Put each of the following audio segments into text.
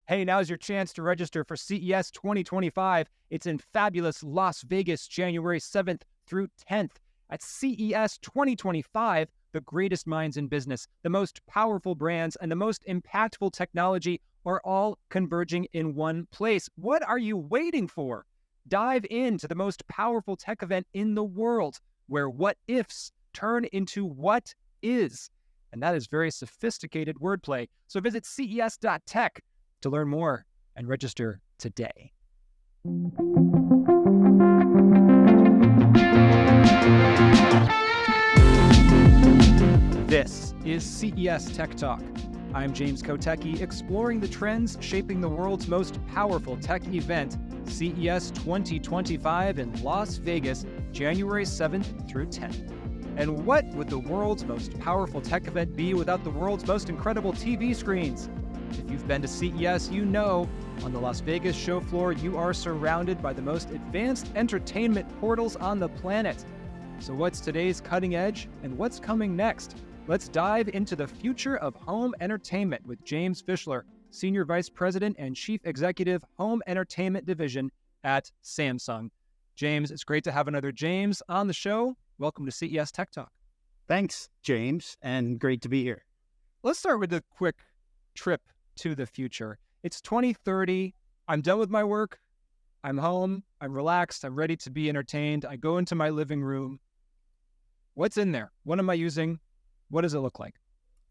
Hey, now's your chance to register for CES 2025. It's in fabulous Las Vegas, January 7th through 10th. At CES 2025, the greatest minds in business, the most powerful brands, and the most impactful technology are all converging in one place. What are you waiting for? Dive into the most powerful tech event in the world, where what ifs turn into what is. And that is very sophisticated wordplay. So visit ces.tech to learn more and register today. This is CES Tech Talk. I'm James Kotecki, exploring the trends shaping the world's most powerful tech event, CES 2025 in Las Vegas, January 7th through 10th. And what would the world's most powerful tech event be without the world's most incredible TV screens? If you've been to CES, you know on the Las Vegas show floor, you are surrounded by the most advanced entertainment portals on the planet. So what's today's cutting edge and what's coming next? Let's dive into the future of home entertainment with James Fischler, Senior Vice President and Chief Executive, Home Entertainment Division at Samsung. James, it's great to have another James on the show. Welcome to CES Tech Talk. Thanks, James, and great to be here. Let's start with a quick trip to the future. It's 2030. I'm done with my work. I'm home. I'm relaxed. I'm ready to be entertained. I go into my living room. What's in there? What am I using? What does it look like?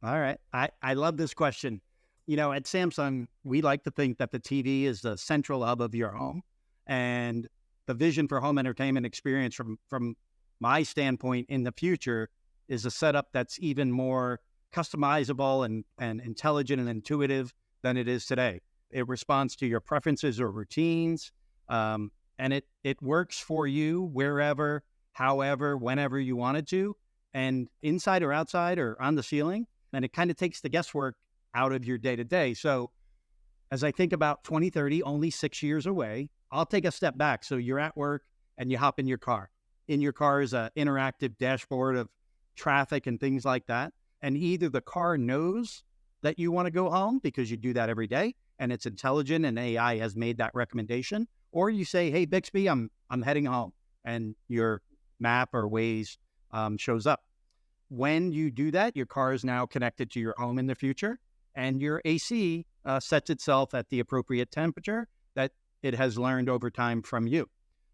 All right. I love this question. You know, at Samsung, we like to think that the TV is the central hub of your home. And the vision for home entertainment experience from my standpoint in the future is a setup that's even more customizable and intelligent and intuitive than it is today. It responds to your preferences or routines, and it works for you wherever, however, whenever you want it to, and inside or outside or on the ceiling, and it kind of takes the guesswork out of your day-to-day. So as I think about 2030, only 6 years away, I'll take a step back. So you're at work and you hop in your car. In your car is an interactive dashboard of traffic and things like that. And either the car knows that you want to go home because you do that every day and it's intelligent and AI has made that recommendation, or you say, hey, Bixby, I'm heading home, and your map or Waze shows up. When you do that, your car is now connected to your home in the future, and your AC sets itself at the appropriate temperature that it has learned over time from you.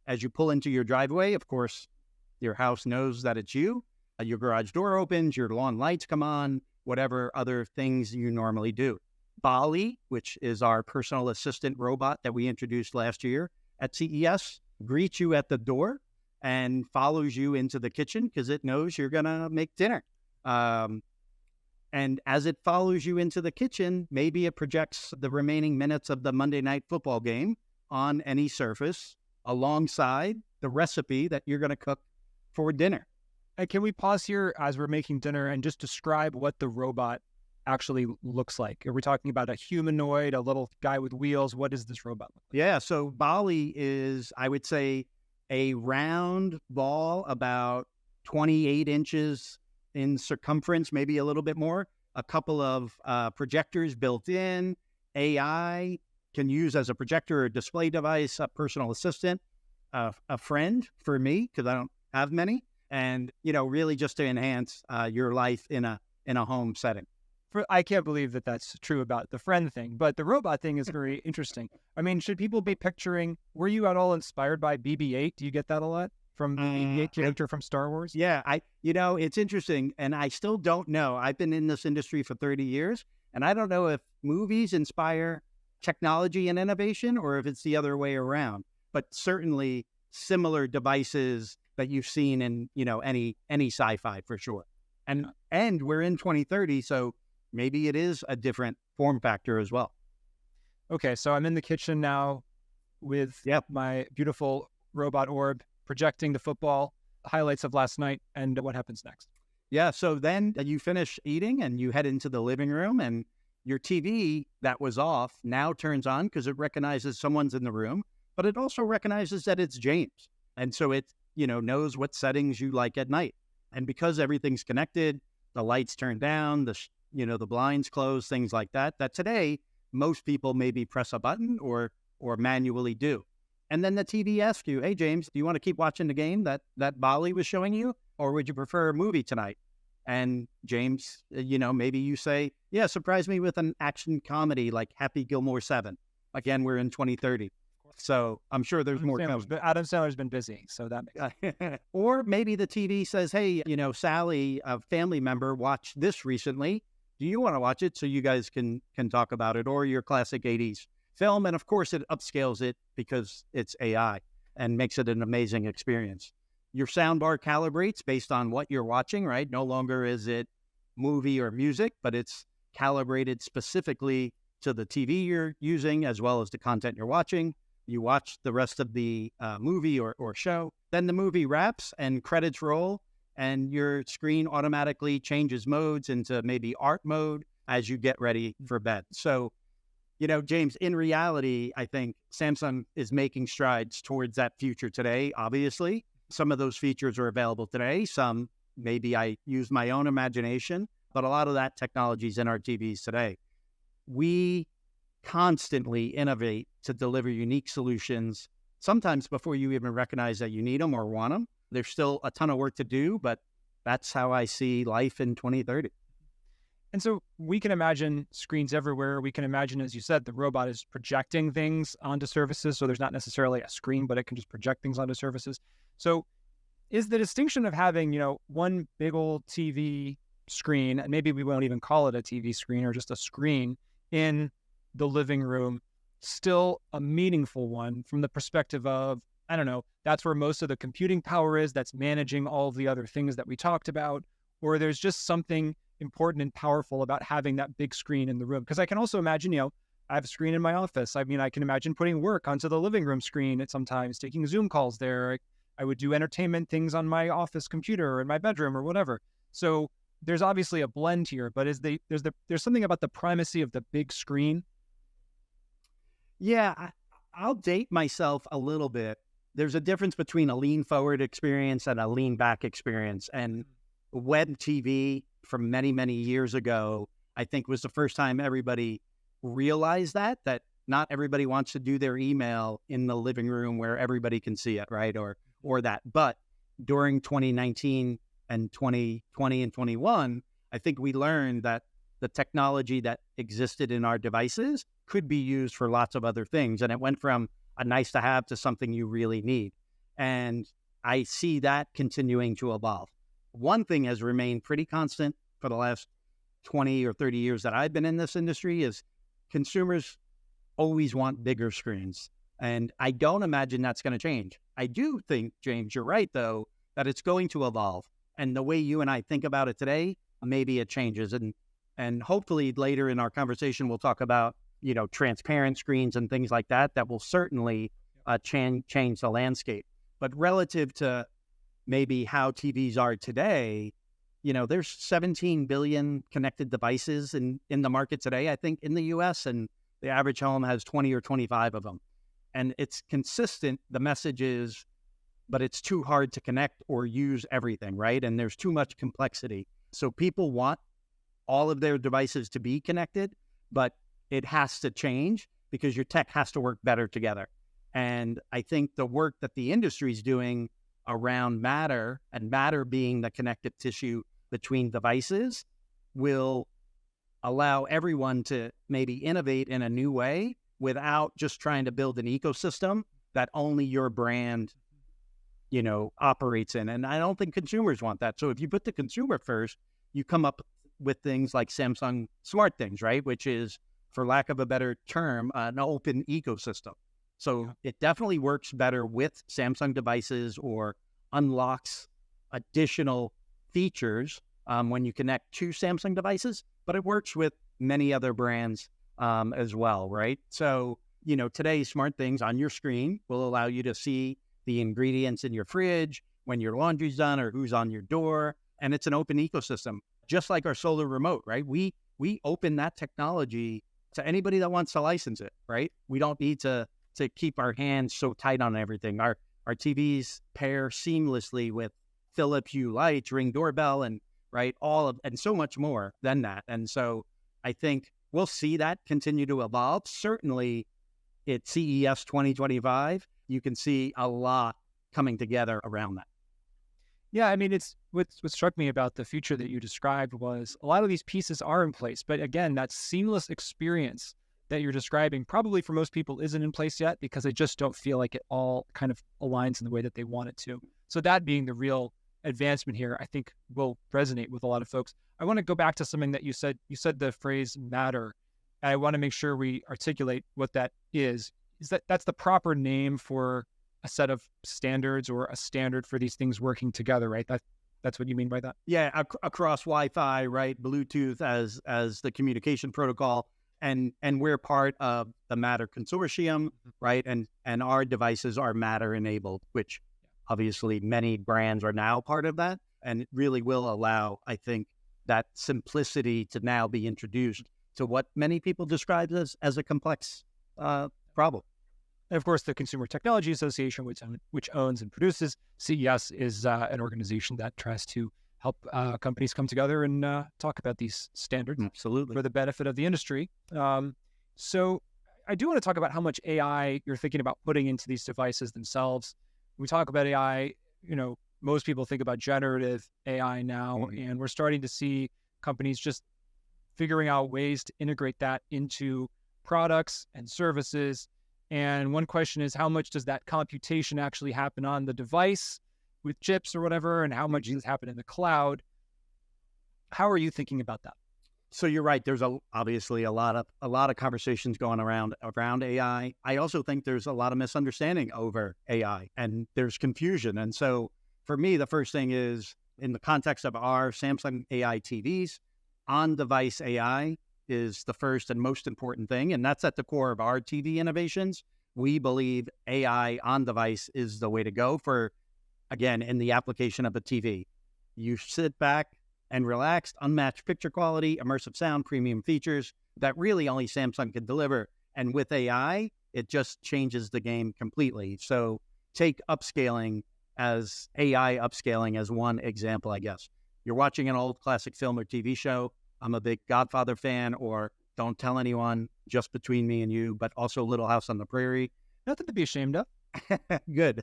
As you pull into your driveway, of course, your house knows that it's you. Your garage door opens, your lawn lights come on, whatever other things you normally do. Bali, which is our personal assistant robot that we introduced last year at CES, greets you at the door and follows you into the kitchen because it knows you're going to make dinner. And as it follows you into the kitchen, maybe it projects the remaining minutes of the Monday Night Football game on any surface alongside the recipe that you're going to cook for dinner. And can we pause here as we're making dinner and just describe what the robot actually looks like? Are we talking about a humanoid, a little guy with wheels? What does this robot look like? Yeah, so Bali is, I would say, a round ball about 28 inches in circumference, maybe a little bit more, a couple of projectors built in, AI can use as a projector or display device, a personal assistant, a friend for me, because I don't have many, and, you know, really just to enhance your life in a home setting. I can't believe that that's true about the friend thing, but the robot thing is very interesting. I mean, should people be picturing, were you at all inspired by BB-8? Do you get that a lot from the BB-8 character from Star Wars? Yeah, it's interesting, and I still don't know. I've been in this industry for 30 years, and I don't know if movies inspire technology and innovation or if it's the other way around, but certainly similar devices that you've seen in, you know, any sci-fi for sure. And we're in 2030, so maybe it is a different form factor as well. Okay, so I'm in the kitchen now with my beautiful robot orb projecting the football highlights of last night, and what happens next? Yeah, so then you finish eating and you head into the living room, and your TV that was off now turns on because it recognizes someone's in the room, but it also recognizes that it's James. And so it, you know, knows what settings you like at night. And because everything's connected, the lights turn down, the blinds closed, things like that, that today most people maybe press a button or manually do. And then the TV asks you, hey, James, do you want to keep watching the game that Bali was showing you? Or would you prefer a movie tonight? And James, maybe you say, yeah, surprise me with an action comedy like Happy Gilmore 7. Again, we're in 2030. So I'm sure there's more coming. But Adam Sandler's been busy, so that makes sense. Or maybe the TV says, hey, Sally, a family member, watched this recently. Do you want to watch it so you guys can talk about it? Or your classic 80s film. And of course, it upscales it because it's AI and makes it an amazing experience. Your soundbar calibrates based on what you're watching, right? No longer is it movie or music, but it's calibrated specifically to the TV you're using as well as the content you're watching. You watch the rest of the movie or show, then the movie wraps and credits roll, and your screen automatically changes modes into maybe art mode as you get ready for bed. So, James, in reality, I think Samsung is making strides towards that future today, obviously. Some of those features are available today. Some, maybe I use my own imagination, but a lot of that technology is in our TVs today. We constantly innovate to deliver unique solutions, sometimes before you even recognize that you need them or want them. There's still a ton of work to do, but that's how I see life in 2030. And so we can imagine screens everywhere. We can imagine, as you said, the robot is projecting things onto surfaces. So there's not necessarily a screen, but it can just project things onto surfaces. So is the distinction of having, one big old TV screen, and maybe we won't even call it a TV screen or just a screen in the living room, still a meaningful one from the perspective of, I don't know, that's where most of the computing power is, that's managing all of the other things that we talked about, or there's just something important and powerful about having that big screen in the room? Because I can also imagine, I have a screen in my office. I mean, I can imagine putting work onto the living room screen at sometimes, taking Zoom calls there. I would do entertainment things on my office computer or in my bedroom or whatever. So there's obviously a blend here, but there's something about the primacy of the big screen. Yeah, I'll date myself a little bit. There's a difference between a lean forward experience and a lean back experience. And web TV from many, many years ago, I think was the first time everybody realized that not everybody wants to do their email in the living room where everybody can see it, right? Or that. But during 2019 and 2020 and 21, I think we learned that the technology that existed in our devices could be used for lots of other things. And it went from a nice to have to something you really need. And I see that continuing to evolve. One thing has remained pretty constant for the last 20 or 30 years that I've been in this industry is consumers always want bigger screens. And I don't imagine that's going to change. I do think, James, you're right, though, that it's going to evolve. And the way you and I think about it today, maybe it changes. And hopefully later in our conversation, we'll talk about, transparent screens and things like that will certainly change the landscape. But relative to maybe how TVs are today, there's 17 billion connected devices in the market today, I think, in the US, and the average home has 20 or 25 of them. And it's consistent. The message is, but it's too hard to connect or use everything, right? And there's too much complexity. So people want all of their devices to be connected, but it has to change because your tech has to work better together. And I think the work that the industry is doing around Matter, and Matter being the connective tissue between devices, will allow everyone to maybe innovate in a new way without just trying to build an ecosystem that only your brand, operates in. And I don't think consumers want that. So if you put the consumer first, you come up with things like Samsung Smart Things, right? Which is, for lack of a better term, an open ecosystem. So it definitely works better with Samsung devices or unlocks additional features when you connect to Samsung devices, but it works with many other brands as well, right? So, today, Smart Things on your screen will allow you to see the ingredients in your fridge, when your laundry's done, or who's on your door. And it's an open ecosystem, just like our solar remote, right? We open that technology to anybody that wants to license it, right? We don't need to keep our hands so tight on everything. Our TVs pair seamlessly with Philips Hue lights, Ring doorbell, and right, and so much more than that. And so I think we'll see that continue to evolve. Certainly at CES 2025, you can see a lot coming together around that. Yeah, I mean, it's what struck me about the future that you described was a lot of these pieces are in place, but again, that seamless experience that you're describing probably for most people isn't in place yet because they just don't feel like it all kind of aligns in the way that they want it to. So that being the real advancement here, I think will resonate with a lot of folks. I want to go back to something that you said. You said the phrase matter. I want to make sure we articulate what that is. Is that's the proper name for a set of standards or a standard for these things working together, right? That's what you mean by that? Yeah, across Wi-Fi, right? Bluetooth as the communication protocol, and we're part of the Matter consortium, right? And our devices are Matter enabled, which obviously many brands are now part of that, and it really will allow, I think, that simplicity to now be introduced to what many people describe as a complex problem. And of course, the Consumer Technology Association, which owns and produces CES, is an organization that tries to help companies come together and talk about these standards. Absolutely. For the benefit of the industry. So I do want to talk about how much AI you're thinking about putting into these devices themselves. We talk about AI, most people think about generative AI now, and we're starting to see companies just figuring out ways to integrate that into products and services. And one question is, how much does that computation actually happen on the device with chips or whatever, and how much does happen in the cloud? How are you thinking about that? So you're right. There's obviously a lot of conversations going around AI. I also think there's a lot of misunderstanding over AI, and there's confusion. And so for me, the first thing is, in the context of our Samsung AI TVs, on-device AI is the first and most important thing, and that's at the core of our TV innovations. We believe AI on-device is the way to go for, again, in the application of a TV. You sit back and relaxed, unmatched picture quality, immersive sound, premium features that really only Samsung can deliver. And with AI, it just changes the game completely. So take upscaling as AI upscaling as one example, I guess. You're watching an old classic film or TV show. I'm a big Godfather fan, or Don't Tell Anyone, Just Between Me and You, but also Little House on the Prairie. Nothing to be ashamed of. Good.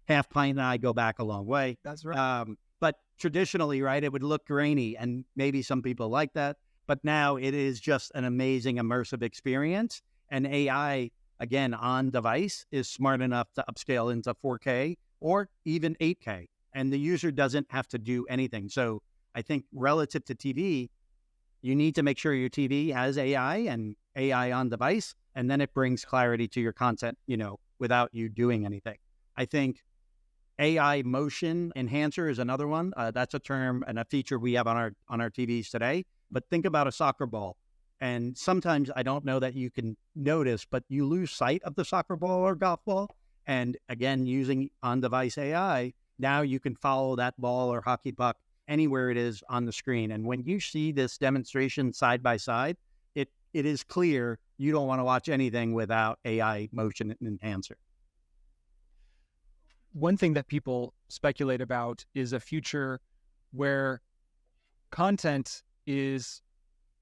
Half Pint and I go back a long way. That's right. But traditionally, right, it would look grainy, and maybe some people like that. But now it is just an amazing immersive experience. And AI, again, on device, is smart enough to upscale into 4K or even 8K. And the user doesn't have to do anything. So I think relative to TV, you need to make sure your TV has AI and AI on device, and then it brings clarity to your content, without you doing anything. I think AI motion enhancer is another one. That's a term and a feature we have on our TVs today. But think about a soccer ball. And sometimes I don't know that you can notice, but you lose sight of the soccer ball or golf ball. And again, using on-device AI, now you can follow that ball or hockey puck anywhere it is on the screen. And when you see this demonstration side by side, it is clear you don't want to watch anything without AI motion enhancer. One thing that people speculate about is a future where content is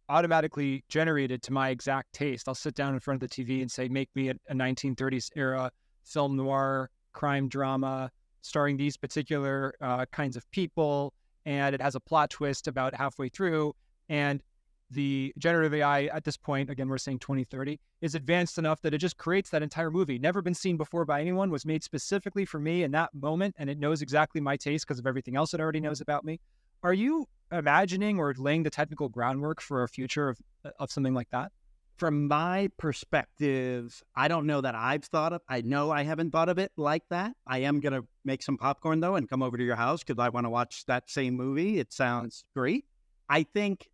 automatically generated to my exact taste. I'll sit down in front of the TV and say, make me a 1930s era film noir crime drama starring these particular kinds of people, and it has a plot twist about halfway through. And the generative AI at this point, again, we're saying 2030, is advanced enough that it just creates that entire movie. Never been seen before by anyone, was made specifically for me in that moment, and it knows exactly my taste because of everything else it already knows about me. Are you imagining or laying the technical groundwork for a future of something like that? From my perspective, I don't know that I know I haven't thought of it like that. I am going to make some popcorn, though, and come over to your house because I want to watch that same movie. It sounds great. I think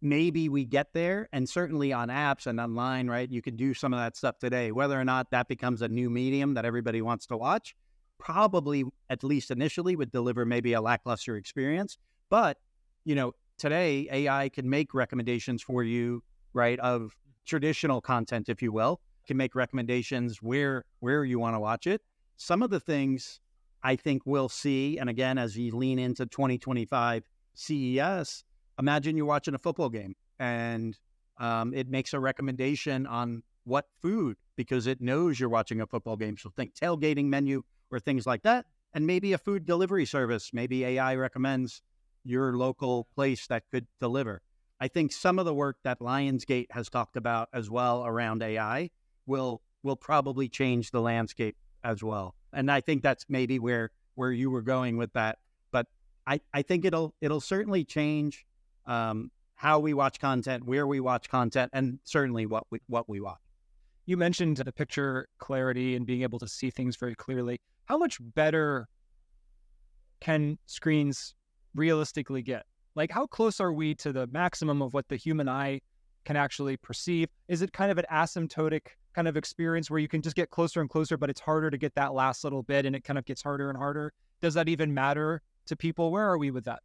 maybe we get there, and certainly on apps and online, right? You can do some of that stuff today. Whether or not that becomes a new medium that everybody wants to watch, probably, at least initially, would deliver maybe a lackluster experience. But, today AI can make recommendations for you, right, of traditional content, if you will, can make recommendations where you want to watch it. Some of the things I think we'll see, and again, as you lean into 2025 CES, imagine you're watching a football game and It makes a recommendation on what food because it knows you're watching a football game. So think tailgating menu or things like that. And maybe a food delivery service. Maybe AI recommends your local place that could deliver. I think some of the work that Lionsgate has talked about as well around AI will probably change the landscape as well. And I think that's maybe where you were going with that. But I think it'll certainly change how we watch content, where we watch content, and certainly what we watch. You mentioned the picture clarity and being able to see things very clearly. How much better can screens realistically get? Like, how close are we to the maximum of what the human eye can actually perceive? Is it kind of an asymptotic kind of experience where you can just get closer and closer, but it's harder to get that last little bit and it kind of gets harder and harder? Does that even matter to people? Where are we with that?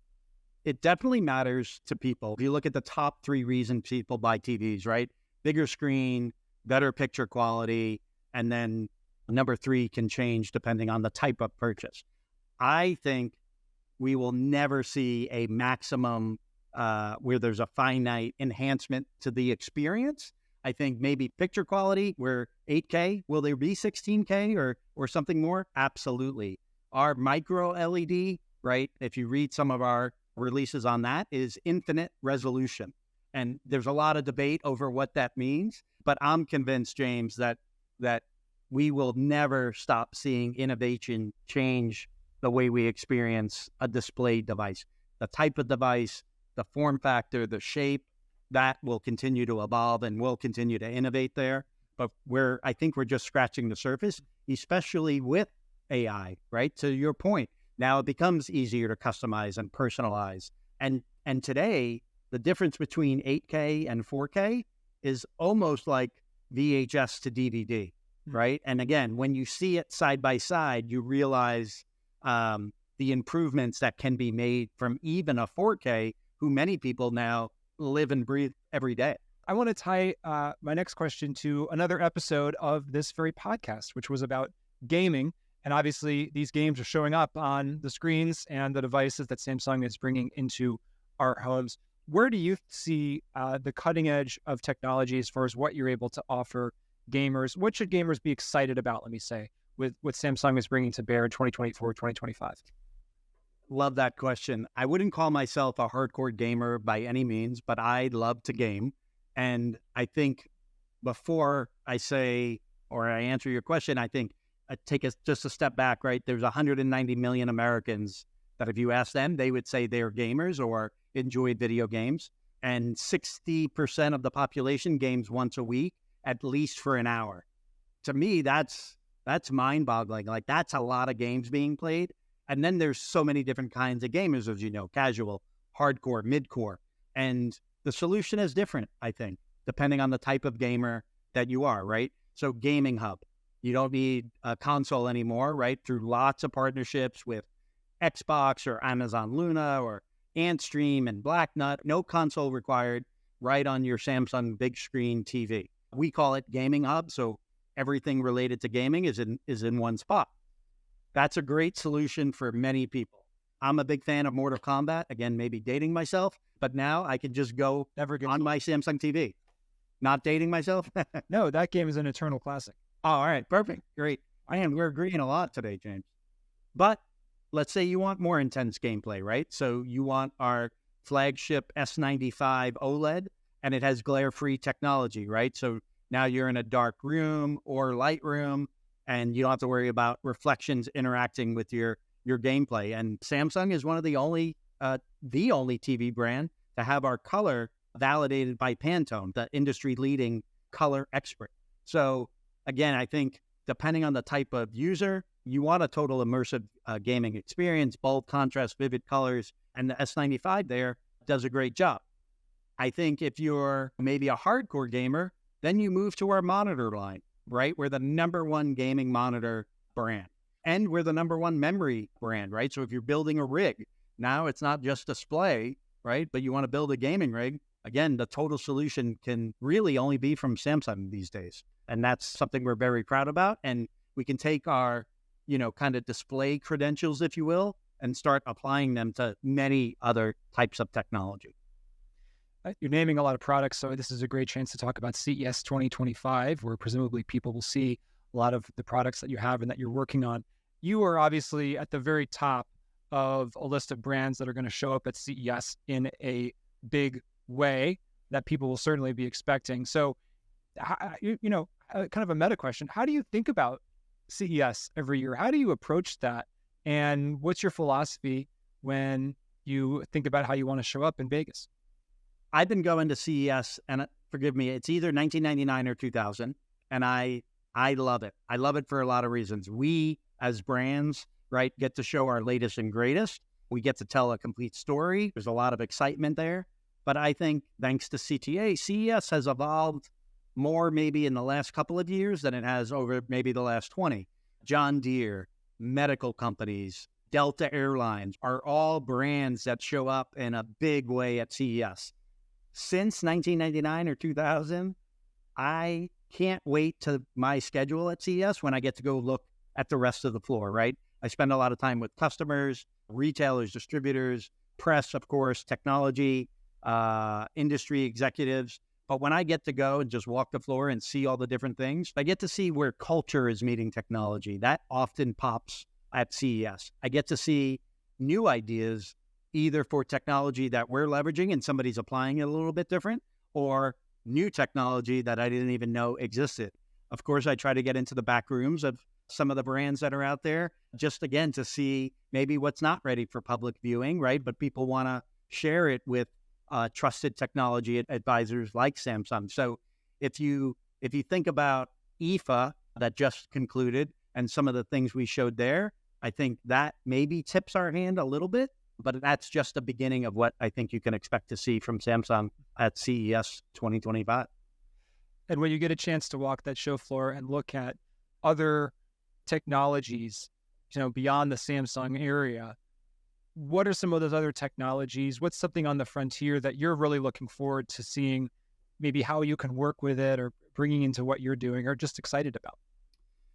It definitely matters to people. If you look at the top 3 reasons people buy TVs, right? Bigger screen, better picture quality, and then number 3 can change depending on the type of purchase. I think we will never see a maximum where there's a finite enhancement to the experience. I think maybe picture quality, where 8K, will there be 16K or something more? Absolutely. Our micro LED, right? If you read some of our releases on that, is infinite resolution. And there's a lot of debate over what that means, but I'm convinced, James, that we will never stop seeing innovation change the way we experience a display device. The type of device, the form factor, the shape, that will continue to evolve and we'll continue to innovate there. But I think we're just scratching the surface, especially with AI, right? To your point, now it becomes easier to customize and personalize. And today, the difference between 8K and 4K is almost like VHS to DVD, right? And again, when you see it side by side, you realize the improvements that can be made from even a 4K, who many people now live and breathe every day. I want to tie my next question to another episode of this very podcast, which was about gaming. And obviously, these games are showing up on the screens and the devices that Samsung is bringing into our homes. Where do you see the cutting edge of technology as far as what you're able to offer gamers? What should gamers be excited about, let me say, with what Samsung is bringing to bear in 2024, 2025? Love that question. I wouldn't call myself a hardcore gamer by any means, but I love to game. And I think before I say, or I answer your question, I think I take just a step back, right? There's 190 million Americans that if you ask them, they would say they're gamers or enjoy video games. And 60% of the population games once a week, at least for an hour. To me, that's mind-boggling. Like, that's a lot of games being played. And then there's so many different kinds of gamers, as you know, casual, hardcore, mid-core. And the solution is different, I think, depending on the type of gamer that you are, right? So Gaming Hub, you don't need a console anymore, right? Through lots of partnerships with Xbox or Amazon Luna or Antstream and Blacknut, no console required, right on your Samsung big screen TV. We call it Gaming Hub, so everything related to gaming is in one spot. That's a great solution for many people. I'm a big fan of Mortal Kombat. Again, maybe dating myself, but now I can just go on my Samsung TV. Not dating myself? No, that game is an eternal classic. Oh, all right, perfect, great. We're agreeing a lot today, James. But let's say you want more intense gameplay, right? So you want our flagship S95 OLED, and it has glare-free technology, right? So now you're in a dark room or light room, and you don't have to worry about reflections interacting with your gameplay. And Samsung is one of the only TV brand to have our color validated by Pantone, the industry-leading color expert. So again, I think depending on the type of user, you want a total immersive gaming experience, bold contrast, vivid colors, and the S95 there does a great job. I think if you're maybe a hardcore gamer, then you move to our monitor line, right? We're the #1 gaming monitor brand, and we're the #1 memory brand, right? So if you're building a rig, now it's not just display, right? But you want to build a gaming rig. Again, the total solution can really only be from Samsung these days. And that's something we're very proud about. And we can take our, kind of display credentials, if you will, and start applying them to many other types of technology. You're naming a lot of products, so this is a great chance to talk about CES 2025, where presumably people will see a lot of the products that you have and that you're working on. You are obviously at the very top of a list of brands that are going to show up at CES in a big way that people will certainly be expecting. So, kind of a meta question: how do you think about CES every year? How do you approach that? And what's your philosophy when you think about how you want to show up in Vegas? I've been going to CES, and forgive me, it's either 1999 or 2000, and I love it. I love it for a lot of reasons. We, as brands, right, get to show our latest and greatest. We get to tell a complete story. There's a lot of excitement there. But I think thanks to CTA, CES has evolved more maybe in the last couple of years than it has over maybe the last 20. John Deere, medical companies, Delta Airlines are all brands that show up in a big way at CES. Since 1999 or 2000, I can't wait to my schedule at CES when I get to go look at the rest of the floor, right? I spend a lot of time with customers, retailers, distributors, press, of course, technology, industry executives. But when I get to go and just walk the floor and see all the different things, I get to see where culture is meeting technology. That often pops at CES. I get to see new ideas, either for technology that we're leveraging and somebody's applying it a little bit different, or new technology that I didn't even know existed. Of course, I try to get into the back rooms of some of the brands that are out there, just again to see maybe what's not ready for public viewing, right? But people want to share it with trusted technology advisors like Samsung. So if you think about IFA that just concluded and some of the things we showed there, I think that maybe tips our hand a little bit, but that's just the beginning of what I think you can expect to see from Samsung at CES 2025. And when you get a chance to walk that show floor and look at other technologies, beyond the Samsung area, what are some of those other technologies? What's something on the frontier that you're really looking forward to seeing, maybe how you can work with it or bringing into what you're doing or just excited about?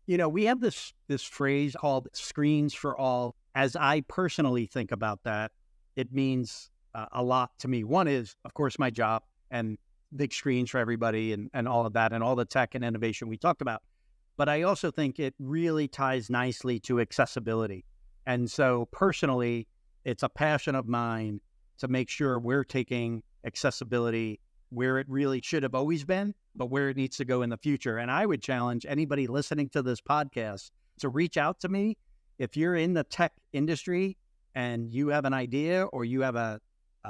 We have this phrase called screens for all. As I personally think about that, it means a lot to me. One is, of course, my job and big screens for everybody and all of that and all the tech and innovation we talked about. But I also think it really ties nicely to accessibility. And so personally, it's a passion of mine to make sure we're taking accessibility where it really should have always been, but where it needs to go in the future. And I would challenge anybody listening to this podcast to reach out to me. If you're in the tech industry and you have an idea or you have a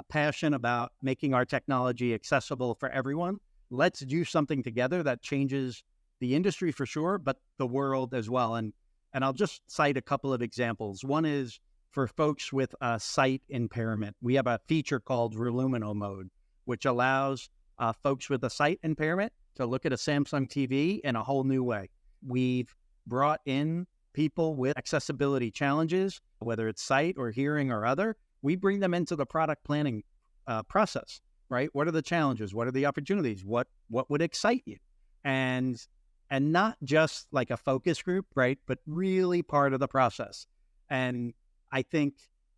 passion about making our technology accessible for everyone, let's do something together that changes the industry for sure, but the world as well. And I'll just cite a couple of examples. One is for folks with sight impairment. We have a feature called Relumino Mode, which allows folks with a sight impairment to look at a Samsung TV in a whole new way. We've brought in people with accessibility challenges, whether it's sight or hearing or other. We bring them into the product planning process, right? What are the challenges? What are the opportunities? What would excite you? And not just like a focus group, right? But really part of the process. And I think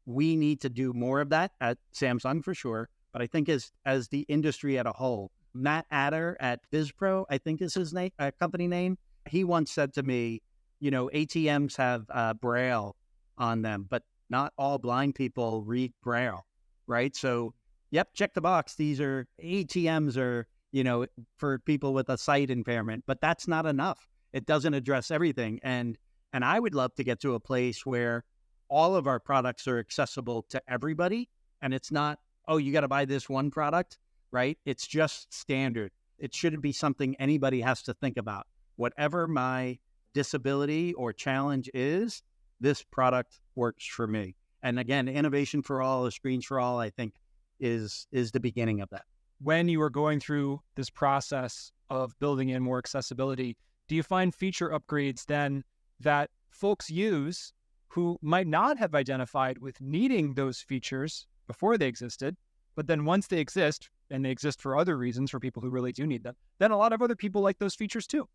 we need to do more of that at Samsung for sure. But I think as the industry at a whole, Matt Adder at BizPro, I think is his name, company name. He once said to me, ATMs have Braille on them, but not all blind people read Braille, right? So, yep, check the box. These are ATMs are, for people with a sight impairment, but that's not enough. It doesn't address everything. And I would love to get to a place where all of our products are accessible to everybody. And it's not, oh, you got to buy this one product, right? It's just standard. It shouldn't be something anybody has to think about. Whatever my disability or challenge is, this product works for me. And again, innovation for all, screens for all, I think is the beginning of that. When you are going through this process of building in more accessibility, do you find feature upgrades then that folks use who might not have identified with needing those features before they existed, but then once they exist, and they exist for other reasons for people who really do need them, then a lot of other people like those features too?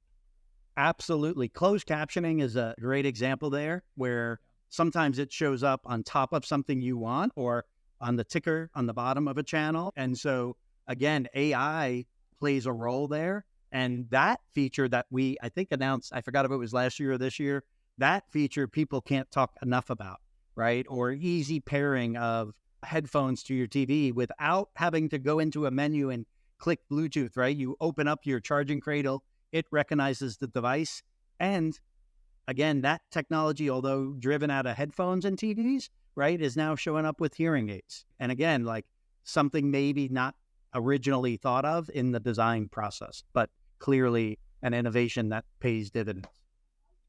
Absolutely. Closed captioning is a great example there, where sometimes it shows up on top of something you want or on the ticker on the bottom of a channel. And so again, AI plays a role there. And that feature that I think announced, I forgot if it was last year or this year, that feature people can't talk enough about, right? Or easy pairing of headphones to your TV without having to go into a menu and click Bluetooth, right? You open up your charging cradle, it recognizes the device. And again, that technology, although driven out of headphones and TVs, right, is now showing up with hearing aids. And again, like something maybe not originally thought of in the design process, but clearly an innovation that pays dividends.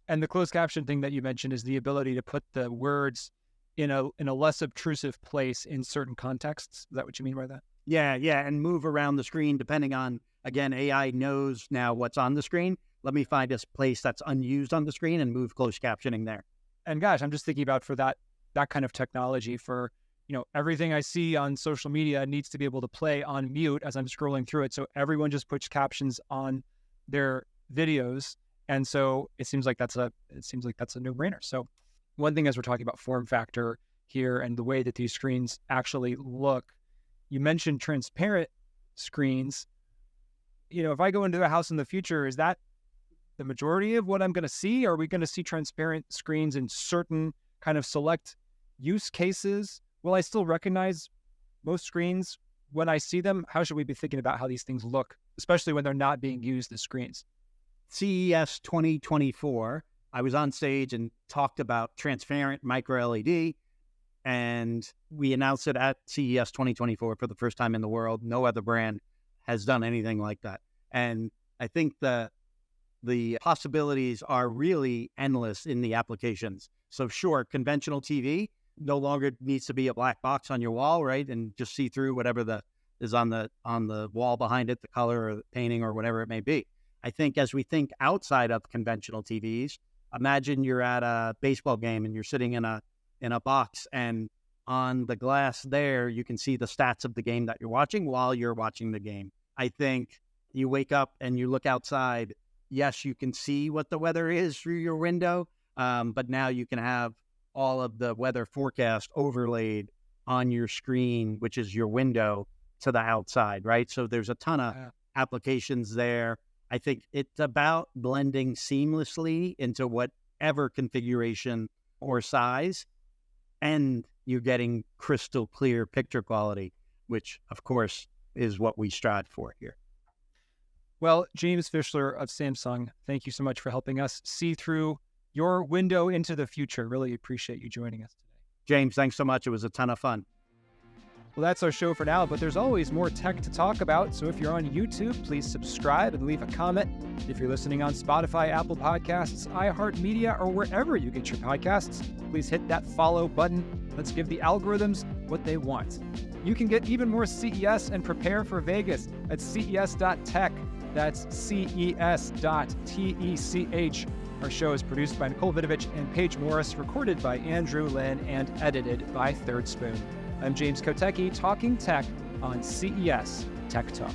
And the closed caption thing that you mentioned is the ability to put the words in a less obtrusive place in certain contexts. Is that what you mean by that? Yeah, and move around the screen depending on, again, AI knows now what's on the screen. Let me find a place that's unused on the screen and move closed captioning there. And gosh, I'm just thinking about for that kind of technology for, everything I see on social media needs to be able to play on mute as I'm scrolling through it. So everyone just puts captions on their videos. And so it seems like that's a no-brainer. So one thing, as we're talking about form factor here and the way that these screens actually look, you mentioned transparent screens. If I go into a house in the future, is that the majority of what I'm going to see? Are we going to see transparent screens in certain kind of select use cases? Will I still recognize most screens when I see them? How should we be thinking about how these things look, especially when they're not being used as screens? CES 2024, I was on stage and talked about transparent micro LED, and we announced it at CES 2024 for the first time in the world. No other brand has done anything like that. And I think the possibilities are really endless in the applications. So sure, conventional TV no longer needs to be a black box on your wall, right? And just see through whatever is on the wall behind it, the color or the painting or whatever it may be. I think as we think outside of conventional TVs, imagine you're at a baseball game and you're sitting in a box, and on the glass there, you can see the stats of the game that you're watching while you're watching the game. I think you wake up and you look outside. Yes, you can see what the weather is through your window, but now you can have all of the weather forecast overlaid on your screen, which is your window to the outside, right? So there's a ton of applications there. I think it's about blending seamlessly into whatever configuration or size, and you're getting crystal clear picture quality, which, of course, is what we strive for here. Well, James Fischler of Samsung, thank you so much for helping us see through your window into the future. Really appreciate you joining us today. James, thanks so much. It was a ton of fun. Well, that's our show for now, but there's always more tech to talk about. So if you're on YouTube, please subscribe and leave a comment. If you're listening on Spotify, Apple Podcasts, iHeartMedia, or wherever you get your podcasts, please hit that follow button. Let's give the algorithms what they want. You can get even more CES and prepare for Vegas at ces.tech. That's ces.tech. Our show is produced by Nicole Vidovich and Paige Morris, recorded by Andrew Lynn, and edited by Third Spoon. I'm James Kotecki, talking tech on CES Tech Talk.